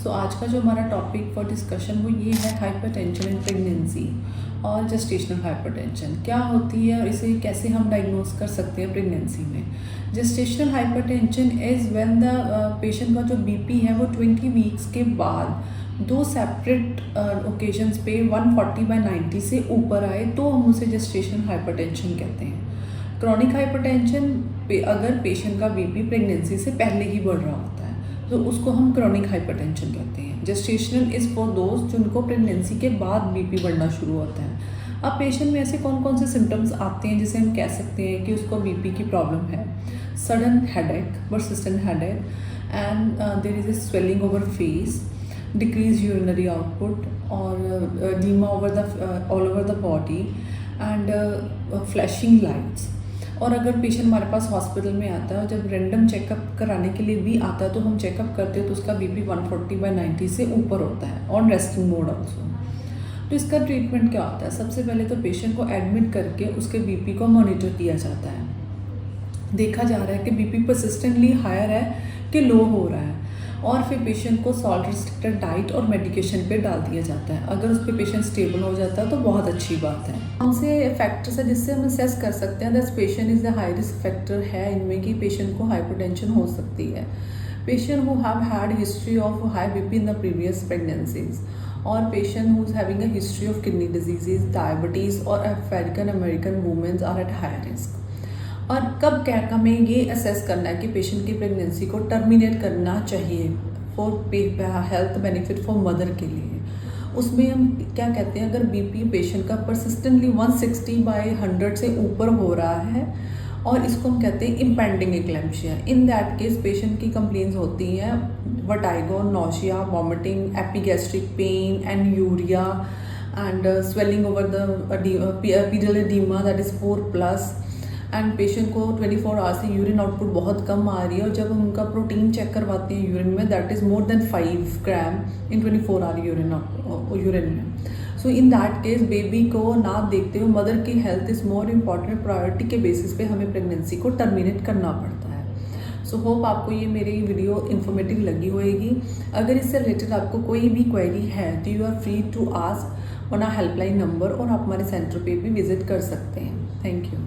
सो आज का जो हमारा टॉपिक फॉर डिस्कशन वो ये है हाइपरटेंशन इन प्रेगनेंसी और जेस्टेशनल हाइपरटेंशन क्या होती है और इसे कैसे हम डायग्नोस कर सकते हैं प्रेगनेंसी में। Gestational hypertension is when the patient का जो बीपी है वो 20 वीक्स के बाद दो सेपरेट ओकेजन्स पे 140/90 से ऊपर आए तो हम उसे जेस्टेशनल हाइपरटेंशन कहते हैं। क्रॉनिक हाइपरटेंशन पे अगर पेशेंट का बीपी प्रेगनेंसी से पहले ही बढ़ रहा होता है तो उसको हम क्रॉनिक हाइपरटेंशन कहते हैं। जेस्टेशनल इज़ फॉर दोस्त जिनको प्रेगनेंसी के बाद बीपी बढ़ना शुरू होता है। अब पेशेंट में ऐसे कौन कौन से सिम्टम्स आते हैं जिसे हम कह सकते हैं कि उसको बीपी की प्रॉब्लम है। Sudden headache, persistent headache and there is a swelling over face, decrease urinary output और edema all over the body and flashing lights. और अगर पेशेंट हमारे पास हॉस्पिटल में आता है और जब रैंडम चेकअप कराने के लिए भी आता है तो हम चेकअप करते हैं तो उसका बीपी 140/90 से ऊपर होता है ऑन रेस्टिंग मोड ऑल्सो। तो इसका ट्रीटमेंट क्या होता है? सबसे पहले तो पेशेंट को एडमिट करके उसके बीपी को मॉनिटर किया जाता है। देखा जा रहा है कि बीपी परसिस्टेंटली हायर है कि लो हो रहा है और फिर पेशेंट को सॉल्ट रिस्ट्रिक्टेड डाइट और मेडिकेशन पे डाल दिया जाता है। अगर उस पर पेशेंट स्टेबल हो जाता है तो बहुत अच्छी बात है। कौन से फैक्टर्स है जिससे हम असेस कर सकते हैं that patient is the high risk factor है इनमें कि पेशेंट को हाइपरटेंशन हो सकती है। Patient who have had history of high BP in the previous pregnancies और patient who is having a history of kidney diseases, diabetes और African American women's are at high risk. और कब क्या हमें ये असेस करना है कि पेशेंट की प्रेगनेंसी को टर्मिनेट करना चाहिए for health benefit for mother के लिए। उसमें हम क्या कहते हैं, अगर बीपी पेशेंट का परसिस्टेंटली 160/100 से ऊपर हो रहा है और इसको हम कहते हैं impending eclampsia. In that case patient की कंप्लेंट्स होती हैं vertigo, nausea, vomiting, epigastric pain and urea and swelling over the period edema that is 4+ and patient को 24 आवर्स से यूरिन आउटपुट बहुत कम आ रही है और जब हम उनका प्रोटीन चेक करवाते हैं यूरिन में that is more than 5 gram in 24 hour urine में। So in that case baby को ना देखते हुए मदर की health is more important, priority के बेसिस पे हमें प्रेगनेंसी को टर्मिनेट करना पड़ता है। सो होप आपको ये मेरी वीडियो इन्फॉर्मेटिव लगी होएगी। अगर इससे रिलेटेड आपको कोई भी क्वेरी है तो you are free to ask on a helpline number और आप हमारे सेंटर पे भी विजिट कर सकते हैं। Thank you.